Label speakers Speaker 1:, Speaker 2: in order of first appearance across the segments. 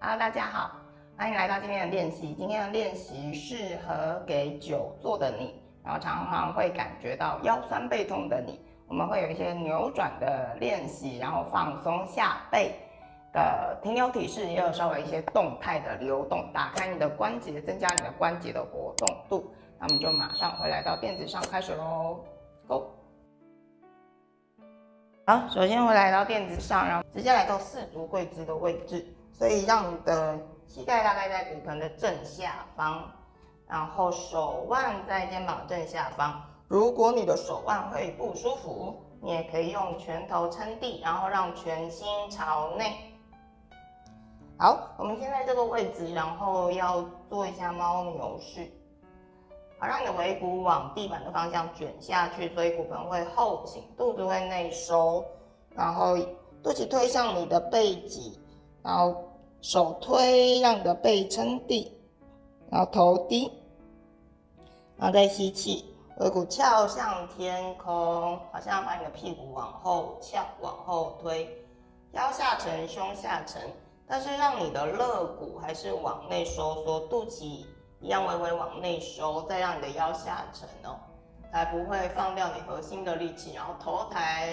Speaker 1: Hello， 大家好，欢迎来到今天的练习。今天的练习适合给久坐的你，然后常常会感觉到腰酸背痛的你。我们会有一些扭转的练习，然后放松下背的停留体式，也有稍微一些动态的流动，打开你的关节，增加你的关节的活动度。那我们就马上回来到垫子上开始咯 ，Go！ 好，首先回来到垫子上，然后直接来到四足跪姿的位置，所以让你的膝盖大概在骨盆的正下方，然后手腕在肩膀正下方。如果你的手腕会不舒服，你也可以用拳头撑地，然后让全心朝内。好，我们现在这个位置，然后要做一下猫牛式。好，让你的尾骨往地板的方向卷下去，所以骨盆会后倾，肚子会内收，然后肚脐推向你的背脊，然后手推让你的背撑地，然后头低，然后再吸气，尾骨翘向天空，好像把你的屁股往后翘，往后推，腰下沉，胸下沉，但是让你的肋骨还是往内收缩，肚脐一样微微往内收，再让你的腰下沉哦，才不会放掉你核心的力气。然后头抬，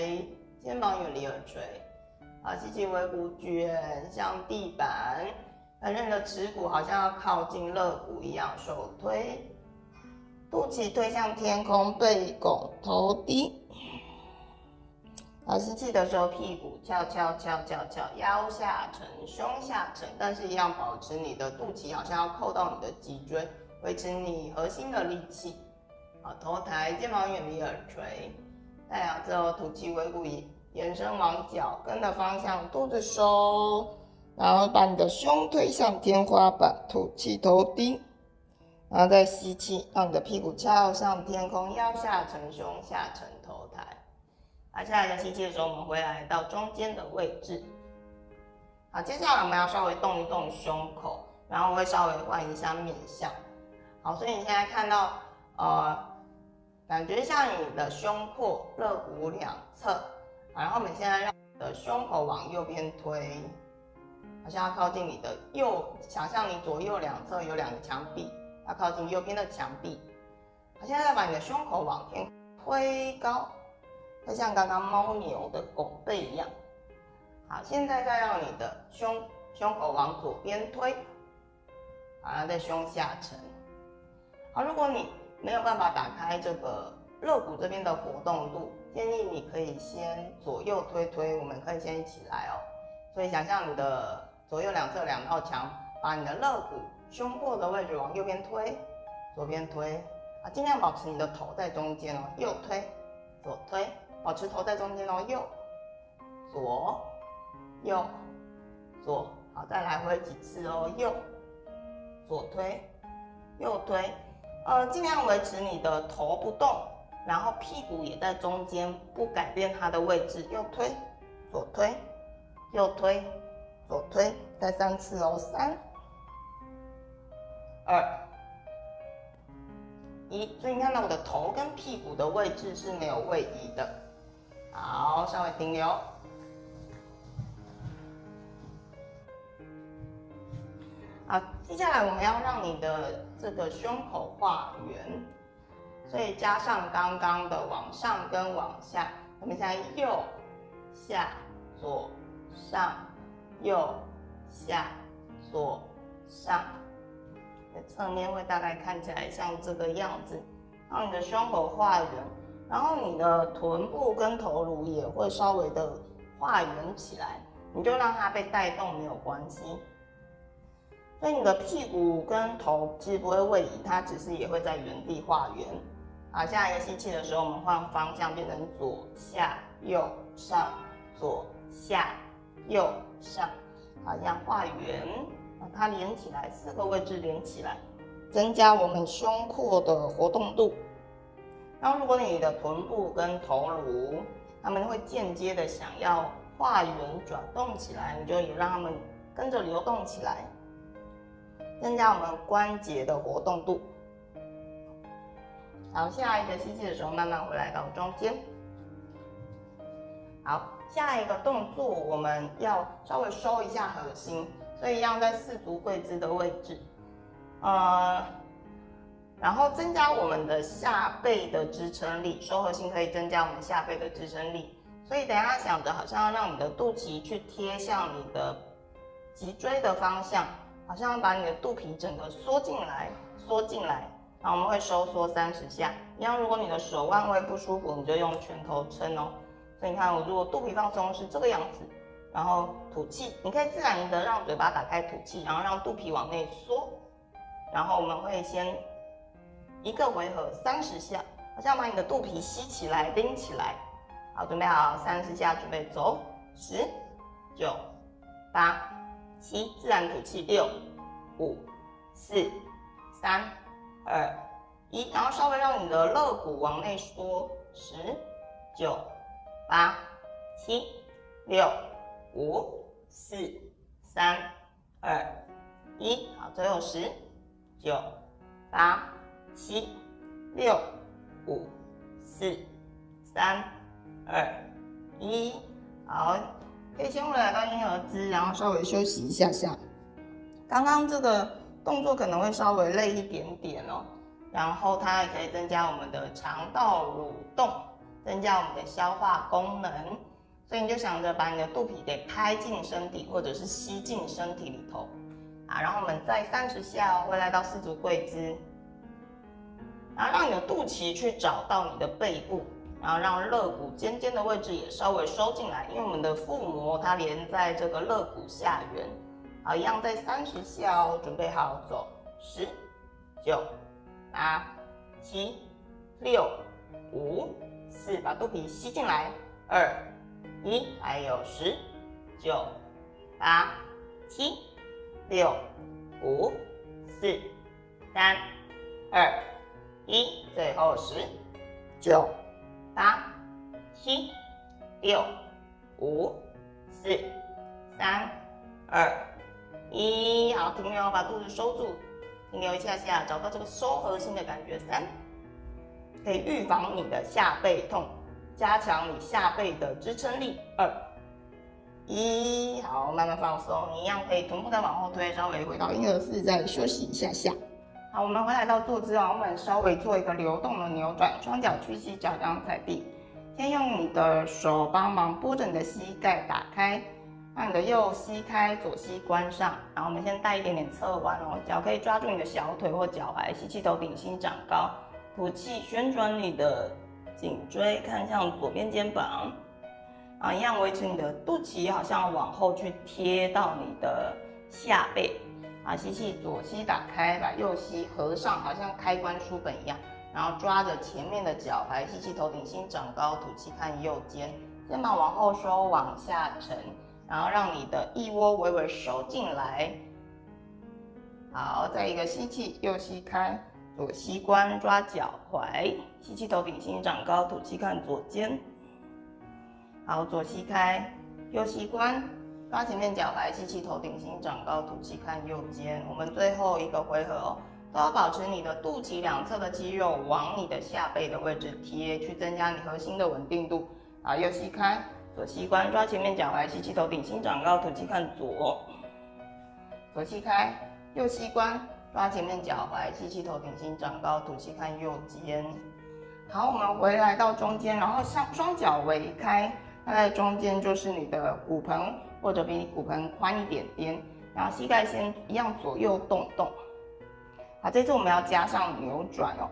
Speaker 1: 肩膀远离耳垂，好，吸气，尾骨卷向地板，感觉你的耻骨好像要靠近肋骨一样，手推，肚脐推向天空，背拱，头低。好，吸气的时候，屁股翘翘翘翘翘，腰下沉，胸下沉，但是一样保持你的肚脐好像要扣到你的脊椎，维持你核心的力气。好，头抬，肩膀远离耳垂，太阳之后吐气，尾骨延伸往脚跟的方向，肚子收，然后把你的胸推向天花板，吐气，头低，然后再吸气，让你的屁股翘向天空，腰下沉，胸下沉，头抬。好，下来的吸气的时候，我们回来到中间的位置。好，接下来我们要稍微动一动胸口，然后会稍微换一下面向。好，所以你现在看到，感觉像你的胸廓、肋骨两侧。好，然后我们现在让你的胸口往右边推，好像要靠近你的想象你左右两侧有两个墙壁，要靠近右边的墙壁。好，现在再把你的胸口往天推高。会像刚刚猫牛的拱背一样。好，现在再让你的胸口往左边推，好，然后再胸下沉。好，如果你没有办法打开这个肋骨这边的活动度，建议你可以先左右推，我们可以先一起来哦。所以想象你的左右两侧两道墙，把你的肋骨、胸廓的位置往右边推，左边推，啊，尽量保持你的头在中间哦，右推，左推。保持头在中间哦，右、左、右、左，好，再来回几次哦，右、左推、右推，尽量维持你的头不动，然后屁股也在中间，不改变它的位置，右推、左推、右推、左推，再3次哦，3、2、1，所以你看到我的头跟屁股的位置是没有位移的。好，稍微停留。好，接下来我们要让你的这个胸口画圆，所以加上刚刚的往上跟往下，我们现在右下左上，右下左上，侧面会大概看起来像这个样子，让你的胸口画圆。然后你的臀部跟头颅也会稍微的画圆起来，你就让它被带动没有关系。所以你的屁股跟头其实不会位移，它只是也会在原地画圆。好，下一个吸气的时候，我们换方向变成左下右上，左下右上，好，一样画圆，把它连起来，4个位置连起来，增加我们胸廓的活动度。然后，如果你的臀部跟头颅，他们会间接的想要画圆转动起来，你就也让他们跟着流动起来，增加我们关节的活动度。好，下一个吸气的时候，慢慢回来到中间。好，下一个动作我们要稍微收一下核心，所以一样在四足跪姿的位置，然后增加我们的下背的支撑力，收核心可以增加我们下背的支撑力。所以等一下想着好像要让你的肚脐去贴向你的脊椎的方向，好像要把你的肚皮整个缩进来，然后我们会收缩30下。一样，如果你的手腕位不舒服，你就用拳头撑哦。所以你看，我如果肚皮放松是这个样子，然后吐气，你可以自然的让嘴巴打开吐气，然后让肚皮往内缩。然后我们会先一个回合30下，好像把你的肚皮吸起来、拎起来。好，准备好30下，准备走，10、9、8、7，自然吐气，6、5、4、3、2、1，然后稍微让你的肋骨往内缩，10、9、8、7、6、5、4、3、2、1，好，最后10、9、8、7、6、5、4、3、2、1，好，可以先回来到婴儿姿，然后稍微休息一下下。刚刚这个动作可能会稍微累一点点哦，然后它也可以增加我们的肠道蠕动，增加我们的消化功能。所以你就想着把你的肚皮给拍进身体，或者是吸进身体里头。啊，然后我们再30下哦，回来到四足跪姿，然后让你的肚脐去找到你的背部。然后让肋骨尖尖的位置也稍微收进来，因为我们的腹膜它连在这个肋骨下缘。好，一样在30下哦，准备好走，10、9、8、7、6、5、4，把肚皮吸进来，2、1，还有10、9、8、7、6、5、4、3、2、1，最后10、9、8、7、6、5、4、3、2、1，好，停留，把肚子收住，停留一下下，找到这个收核心的感觉。3，可以预防你的下背痛，加强你下背的支撑力。2、1，好，慢慢放松，你一样可以臀部再往后推，稍微回到婴儿式，再休息一下下。好，我们回来到坐姿啊，我们稍微做一个流动的扭转，双脚屈膝，脚掌踩地。先用你的手帮忙拨着你的膝盖打开，让你的右膝开，左膝关上。然后我们先带一点点侧弯哦，脚可以抓住你的小腿或脚踝，吸气头顶心长高，吐气旋转你的颈椎，看向左边肩膀。啊，一样维持你的肚脐好像往后去贴到你的下背。啊，吸气，左膝打开，把右膝合上，好像开关书本一样。然后抓着前面的脚踝，吸气，头顶心长高，吐气看右肩，肩膀往后收，往下沉，然后让你的腋窝微微收进来。好，再一个吸气，右膝开，左膝关，抓脚踝，吸气，头顶心长高，吐气看左肩。好，左膝开，右膝关。抓前面脚踝，吸气，头顶心长高，吐气看右肩。我们最后一个回合哦，都要保持你的肚脐两侧的肌肉往你的下背的位置贴，去增加你核心的稳定度。好，右膝开，左膝关，抓前面脚踝，吸气，头顶心长高，吐气看左。左膝开，右膝关，抓前面脚踝，吸气，头顶心长高，吐气看右肩。好，我们回来到中间，然后双脚围开，那在中间就是你的骨盆，或者比你骨盆宽一点点，然后膝盖先一样左右动动。好，这次我们要加上扭转哦。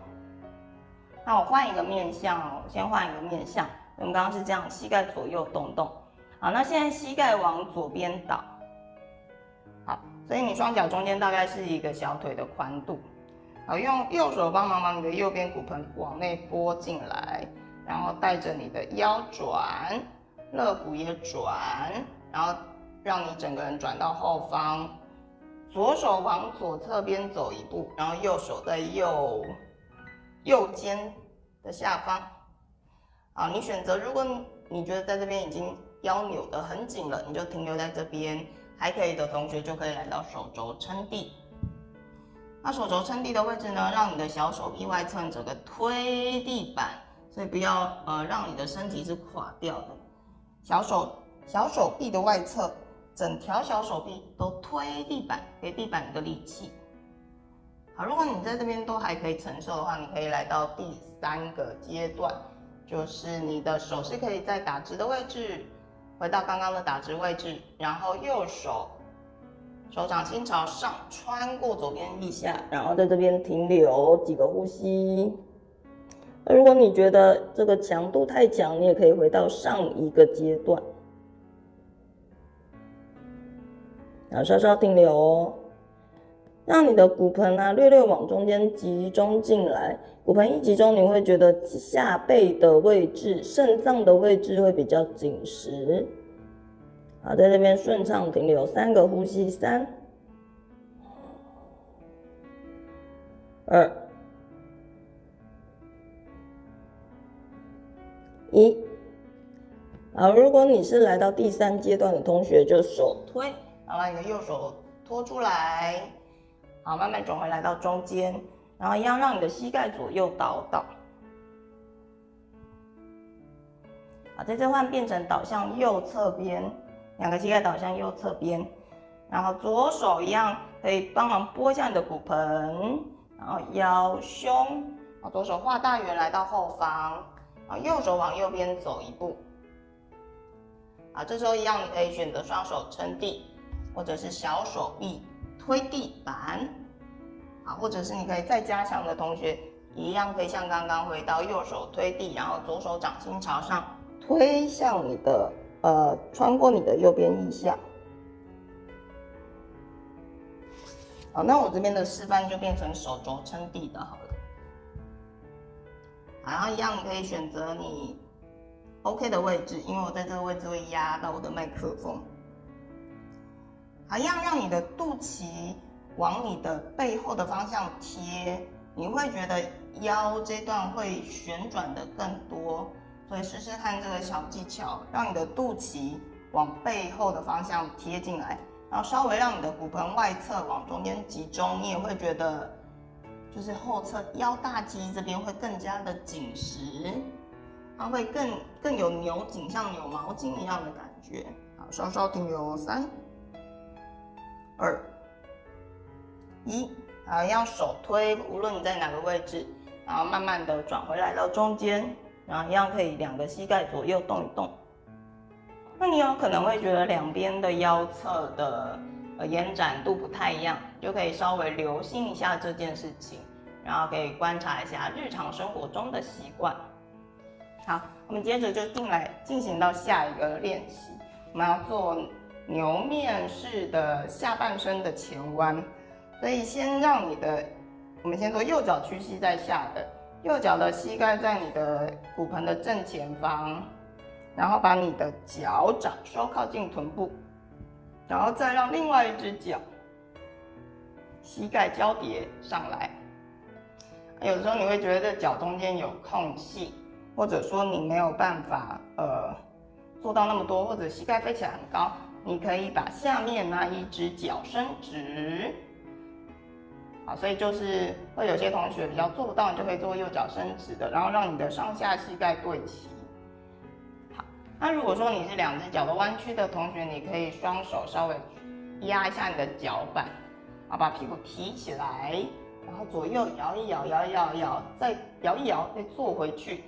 Speaker 1: 那我换一个面向哦，先换一个面向。我们刚刚是这样，膝盖左右动动。好，那现在膝盖往左边倒。好，所以你双脚中间大概是一个小腿的宽度。好，用右手帮忙把你的右边骨盆往内拨进来，然后带着你的腰转，肋骨也转，然后让你整个人转到后方。左手往左侧边走一步，然后右手在右肩的下方。好，你选择，如果你觉得在这边已经腰扭得很紧了，你就停留在这边。还可以的同学就可以来到手肘撑地。那手肘撑地的位置呢，让你的小手臂外侧整个推地板，所以不要让你的身体是垮掉的。小手臂的外侧整条小手臂都推地板，给地板一个力气。好，如果你在这边都还可以承受的话，你可以来到第3个阶段，就是你的手是可以在打直的位置，回到刚刚的打直位置，然后右手手掌心朝上，穿过左边腋下，然后在这边停留几个呼吸。如果你觉得这个强度太强，你也可以回到上一个阶段，然后稍稍停留哦，让你的骨盆略略往中间集中进来。骨盆一集中，你会觉得下背的位置、肾脏的位置会比较紧实。好，在这边顺畅停留3个呼吸，3、2、1。好，如果你是来到第3阶段的同学，就手推，然后把你的右手拖出来，好，慢慢转回来到中间，然后一样让你的膝盖左右倒倒。好，在这换变成倒向右侧边，2个膝盖倒向右侧边，然后左手一样可以帮忙拨一下你的骨盆，然后腰胸，左手画大圆来到后方。右手往右边走一步，好，这时候一样，你可以选择双手撑地，或者是小手臂推地板，好，或者是你可以再加强的同学，一样可以像刚刚回到右手推地，然后左手掌心朝上推向你的穿过你的右边腋下。好，那我这边的示范就变成手肘撑地的好了。然后一样，你可以选择你 OK 的位置，因为我在这个位置会压到我的麦克风。好，一样让你的肚脐往你的背后的方向贴，你会觉得腰这段会旋转的更多，所以试试看这个小技巧，让你的肚脐往背后的方向贴进来，然后稍微让你的骨盆外侧往中间集中，你也会觉得就是后侧腰大肌这边会更加的紧实，它会更有扭紧，像扭毛巾一样的感觉。好，稍稍停留3、2、1。好，一样手推，无论你在哪个位置，然后慢慢的转回来到中间，然后一样可以2个膝盖左右动一动。那你有可能会觉得两边的腰侧的延展度不太一样，就可以稍微留心一下这件事情，然后可以观察一下日常生活中的习惯。好，我们接着就进行到下一个练习，我们要做牛面式的下半身的前弯，所以我们先做右脚屈膝在下的，右脚的膝盖在你的骨盆的正前方，然后把你的脚掌收靠近臀部，然后再让另外一只脚膝盖交叠上来。有的时候你会觉得这脚中间有空隙，或者说你没有办法做到那么多，或者膝盖飞起来很高，你可以把下面那一只脚伸直。好，所以就是会有些同学比较做不到，你就可以做右脚伸直的，然后让你的上下膝盖对齐。好，那如果说你是2只脚都弯曲的同学，你可以双手稍微压一下你的脚板，然后把屁股提起来，然后左右摇一摇，摇一摇，再摇一摇，再坐回去，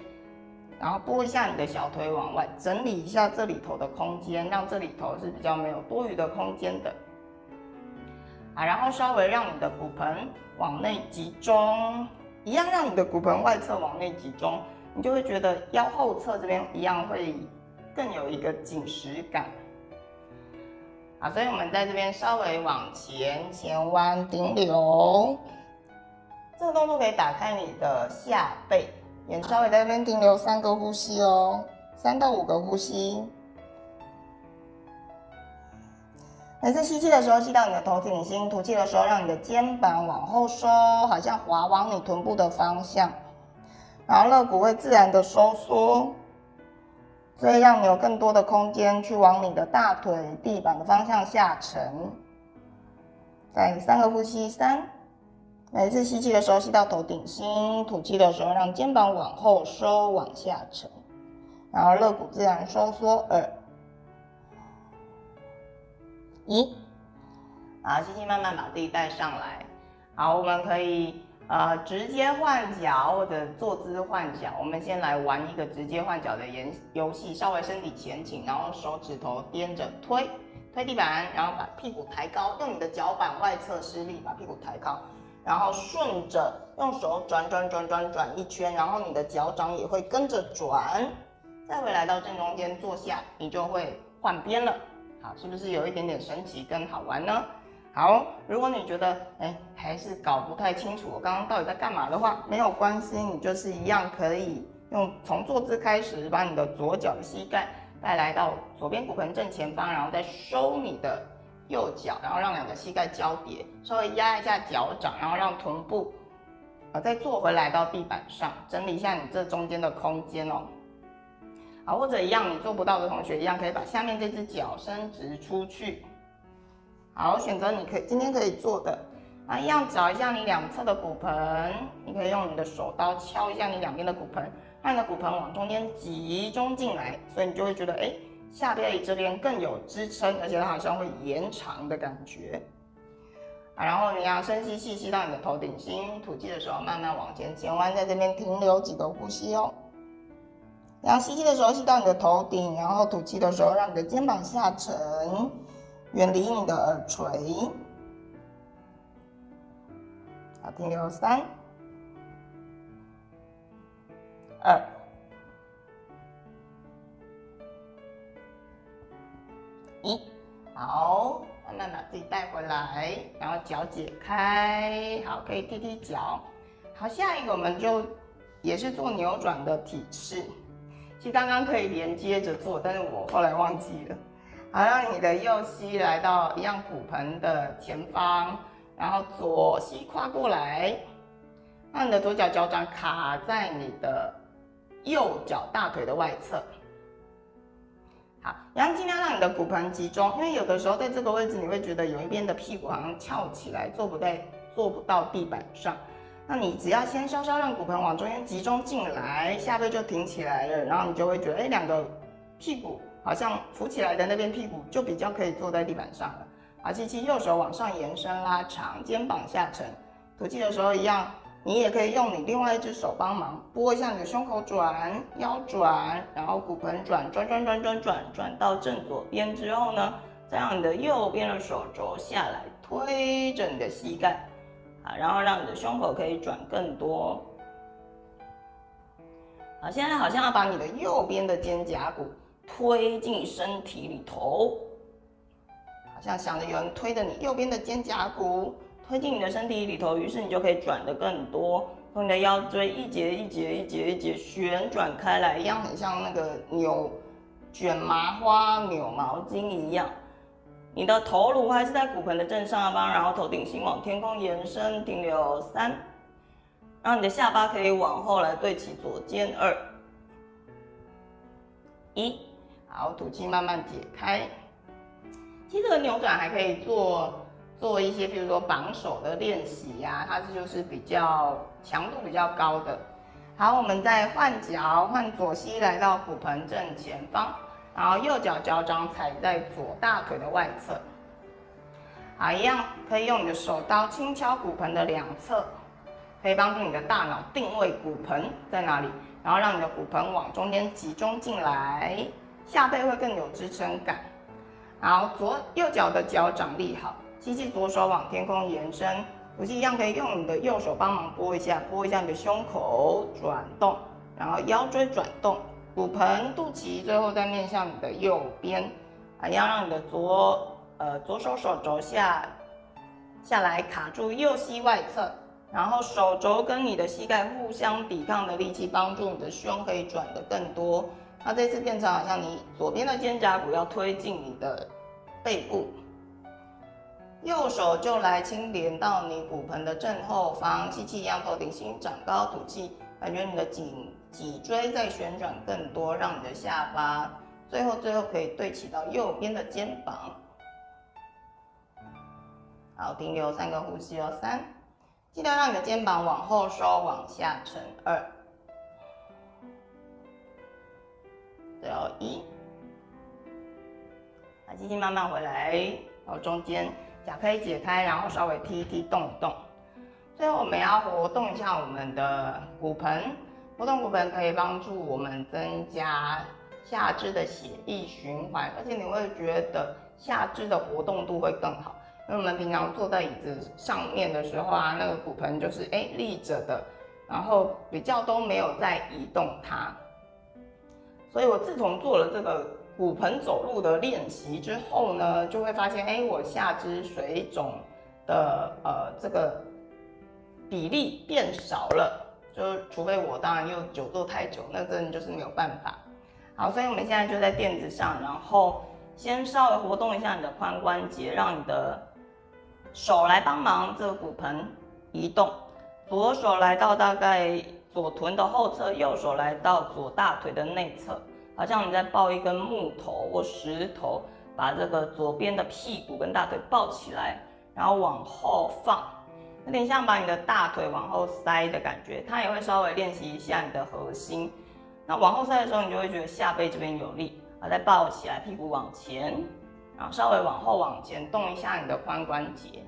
Speaker 1: 然后拨一下你的小腿往外，整理一下这里头的空间，让这里头是比较没有多余的空间的。好，然后稍微让你的骨盆往内集中，一样让你的骨盆外侧往内集中，你就会觉得腰后侧这边一样会更有一个紧实感。好，所以我们在这边稍微往前弯顶留，这个动作可以打开你的下背，也稍微在这边停留3个呼吸哦，3到5个呼吸。每次吸气的时候吸到你的头顶心，吐气的时候让你的肩膀往后收，好像滑往你臀部的方向，然后肋骨会自然的收缩，所以让你有更多的空间去往你的大腿地板的方向下沉。再3个呼吸，3，每次吸气的时候吸到头顶心，吐气的时候让肩膀往后收往下沉，然后肋骨自然收缩，2、1，好，吸气，慢慢把自己带上来。好，我们可以直接换脚或者坐姿换脚。我们先来玩一个直接换脚的游戏，稍微身体前倾，然后手指头踮着推地板，然后把屁股抬高，用你的脚板外侧施力把屁股抬高，然后顺着用手转一圈，然后你的脚掌也会跟着转，再回来到正中间坐下，你就会换边了。好，是不是有一点点神奇跟好玩呢？好，如果你觉得还是搞不太清楚我刚刚到底在干嘛的话，没有关系，你就是一样可以从坐姿开始，把你的左脚的膝盖带来到左边骨盆正前方，然后再收你的右脚，然后让两个膝盖交叠，稍微压一下脚掌，然后让臀部再坐回来到地板上，整理一下你这中间的空间哦。好，或者一样你做不到的同学一样可以把下面这只脚伸直出去。好，选择你今天可以做的，一样找一下你两侧的骨盆，你可以用你的手刀敲一下你两边的骨盆，让你的骨盆往中间集中进来，所以你就会觉得下背这边更有支撑，而且它好像会延长的感觉。然后你要深吸气，吸到你的头顶心，吐气的时候慢慢往前前弯，在这边停留几个呼吸哦。然后吸气的时候吸到你的头顶，然后吐气的时候让你的肩膀下沉，远离你的耳垂。好，停留3、2、1。好，慢慢把自己带回来，然后脚解开，好，可以踢踢脚。好，下一个我们就也是做扭转的体式。其实刚刚可以连接着做，但是我后来忘记了。好，让你的右膝来到一样骨盆的前方，然后左膝跨过来，让你的左脚脚掌卡在你的右脚大腿的外侧。好，然后尽量让你的骨盆集中，因为有的时候在这个位置你会觉得有一边的屁股好像翘起来，做不到地板上。那你只要先稍稍让骨盆往中间集中进来，下背就挺起来了，然后你就会觉得两个屁股好像浮起来的那边屁股就比较可以坐在地板上了。好，吸气，右手往上延伸拉长，肩膀下沉。吐气的时候一样，你也可以用你另外一只手帮忙拨一下你的胸口转、腰转，然后骨盆转到正左边之后呢，再让你的右边的手肘下来推着你的膝盖。然后让你的胸口可以转更多。好，现在好像要把你的右边的肩胛骨推进身体里头，好像想着有人推着你右边的肩胛骨推进你的身体里头，于是你就可以转得更多，从你的腰椎一节旋转开来，一样很像那个卷麻花扭毛巾一样。你的头颅还是在骨盆的正上方，然后头顶心往天空延伸，停留3，让你的下巴可以往后来对齐左肩2、1。好，吐气慢慢解开。其实这个扭转还可以做一些，比如说绑手的练习啊，它就是比较强度比较高的。好，我们再换脚，换左膝来到骨盆正前方。然后右脚脚掌踩在左大腿的外侧，好，一样可以用你的手刀轻敲骨盆的两侧，可以帮助你的大脑定位骨盆在哪里，然后让你的骨盆往中间集中进来，下背会更有支撑感。好，右脚的脚掌立好，吸气，左手往天空延伸，吐气一样可以用你的右手帮忙拨一下你的胸口转动，然后腰椎转动。骨盆、肚脐，最后再面向你的右边，一样让你的左手手肘下来卡住右膝外侧，然后手肘跟你的膝盖互相抵抗的力气，帮助你的胸可以转得更多。那这次变成好像你左边的肩胛骨要推进你的背部，右手就来轻点到你骨盆的正后方，吸气一样头顶心长高，吐气，感觉你的脊椎在旋转更多，让你的下巴最后可以对齐到右边的肩膀。好，停留3个呼吸哦，3，记得让你的肩膀往后收，往下沉，2，最后1。把吸气慢慢回来，然后中间脚可以解开，然后稍微踢一踢动一动。最后我们要活动一下我们的骨盆，活动骨盆可以帮助我们增加下肢的血液循环，而且你会觉得下肢的活动度会更好。因为我们平常坐在椅子上面的时候啊，那个骨盆就是立着的，然后比较都没有在移动它。所以我自从做了这个骨盆走路的练习之后呢，就会发现我下肢水肿的这个比例变少了，就除非我当然又久坐太久，那真的就是没有办法。好，所以我们现在就在垫子上，然后先稍微活动一下你的髋关节，让你的手来帮忙这个骨盆移动，左手来到大概左臀的后侧，右手来到左大腿的内侧，好像你在抱一根木头或石头，把这个左边的屁股跟大腿抱起来，然后往后放，有点像把你的大腿往后塞的感觉。它也会稍微练习一下你的核心。那往后塞的时候，你就会觉得下背这边有力，再抱起来，屁股往前，然后稍微往后往前动一下你的髋关节，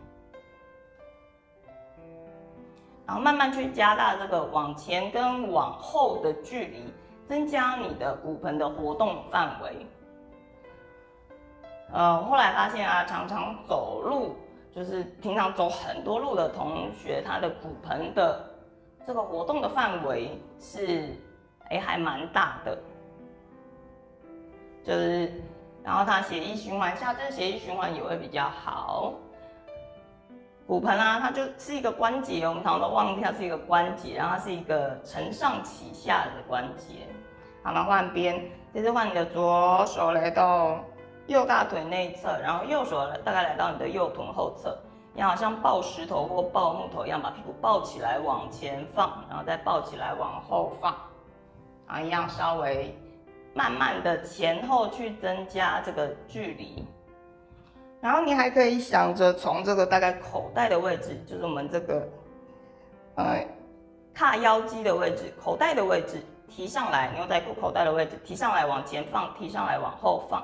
Speaker 1: 然后慢慢去加大这个往前跟往后的距离，增加你的骨盆的活动范围。后来发现啊，常常走路就是平常走很多路的同学，他的骨盆的这个活动的范围是还蛮大的，就是然后它血液循环，下肢血液循环也会比较好。骨盆啊，它就是一个关节，我们常常都忘记它是一个关节，然后它是一个承上启下的关节。好，那换边，这次换你的左手来到右大腿内侧，然后右手大概来到你的右臀后侧，你好像抱石头或抱木头一样，把屁股抱起来往前放，然后再抱起来往后放，然后一样稍微慢慢的前后去增加这个距离。然后你还可以想着从这个大概口袋的位置，就是我们这个髂腰肌的位置，口袋的位置提上来，牛仔裤口袋的位置提上来往前放，提上来往后放，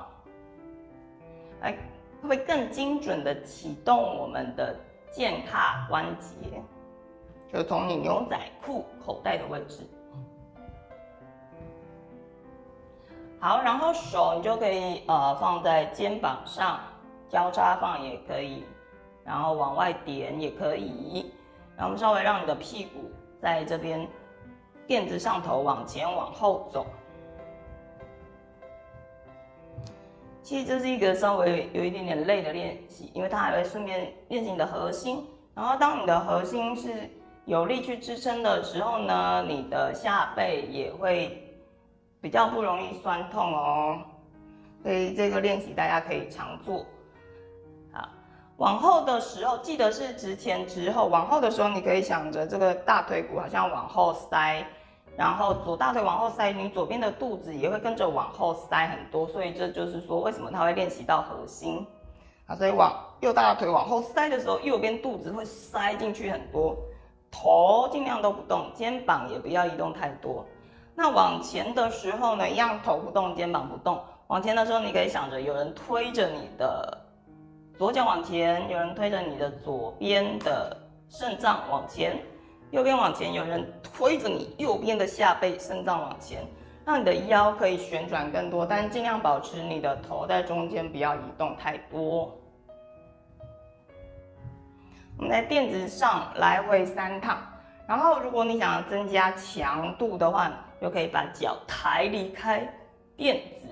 Speaker 1: 会更精准的启动我们的健髂关节，就从你牛仔裤口袋的位置。好，然后手你就可以放在肩膀上，交叉放也可以，然后往外点也可以。然后我们稍微让你的屁股在这边垫子上头往前往后走。其实这是一个稍微有一点点累的练习，因为它还会顺便练习你的核心。然后当你的核心是有力去支撑的时候呢，你的下背也会比较不容易酸痛哦。所以这个练习大家可以常做。好，往后的时候记得是直前直后，往后的时候你可以想着这个大腿骨好像往后塞，然后左大腿往后塞，你左边的肚子也会跟着往后塞很多，所以这就是说为什么它会练习到核心。好，所以右大腿往后塞的时候，右边肚子会塞进去很多，头尽量都不动，肩膀也不要移动太多。那往前的时候呢，一样头不动，肩膀不动。往前的时候，你可以想着有人推着你的左脚往前，有人推着你的左边的肾脏往前，右边往前，有人推着你右边的下背肾脏往前，让你的腰可以旋转更多，但尽量保持你的头在中间，不要移动太多。我们在垫子上来回3趟，然后如果你想要增加强度的话，就可以把脚抬离开垫子。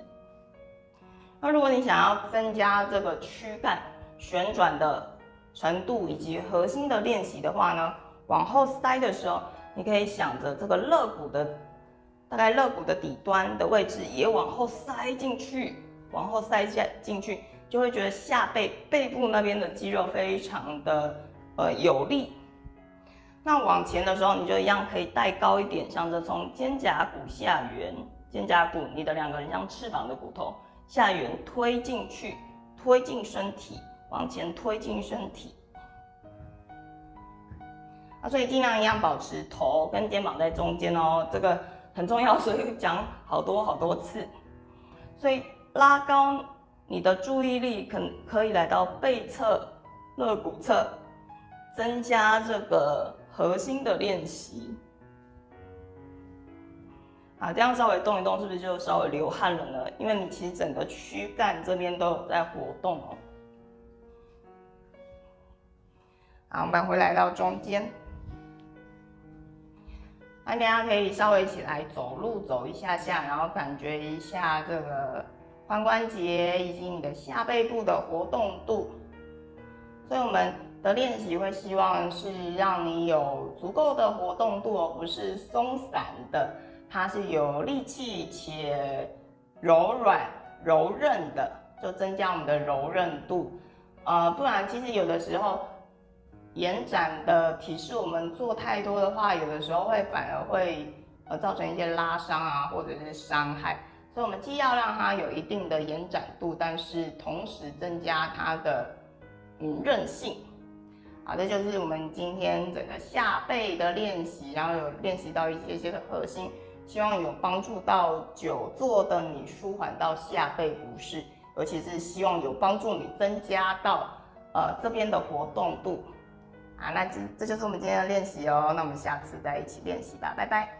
Speaker 1: 那如果你想要增加这个躯干旋转的程度以及核心的练习的话呢，往后塞的时候，你可以想着这个肋骨的大概肋骨的底端的位置也往后塞进去，往后塞进去，就会觉得下背部那边的肌肉非常的有力。那往前的时候，你就一样可以带高一点，想着从肩胛骨下缘，肩胛骨你的2个很像翅膀的骨头下缘推进去，推进身体，往前推进身体。所以尽量一样保持头跟肩膀在中间哦，这个很重要，所以讲好多次。所以拉高你的注意力可以来到背侧、肋骨侧，增加这个核心的练习。好，这样稍微动一动，是不是就稍微流汗了呢？因为你其实整个躯干这边都有在活动哦。好，我们回来到中间。那大家可以稍微起来走路走一下下，然后感觉一下这个髋关节以及你的下背部的活动度。所以我们的练习会希望是让你有足够的活动度，而不是松散的，它是有力气且柔软柔韧的，就增加我们的柔韧度。不然其实有的时候延展的体式我们做太多的话，有的时候反而会造成一些拉伤啊，或者是伤害。所以我们既要让它有一定的延展度，但是同时增加它的韧性。好，这就是我们今天整个下背的练习，然后有练习到一些的核心，希望有帮助到久坐的你舒缓到下背不适，尤其是希望有帮助你增加到这边的活动度。那这就是我们今天的练习哦，那我们下次再一起练习吧，拜拜。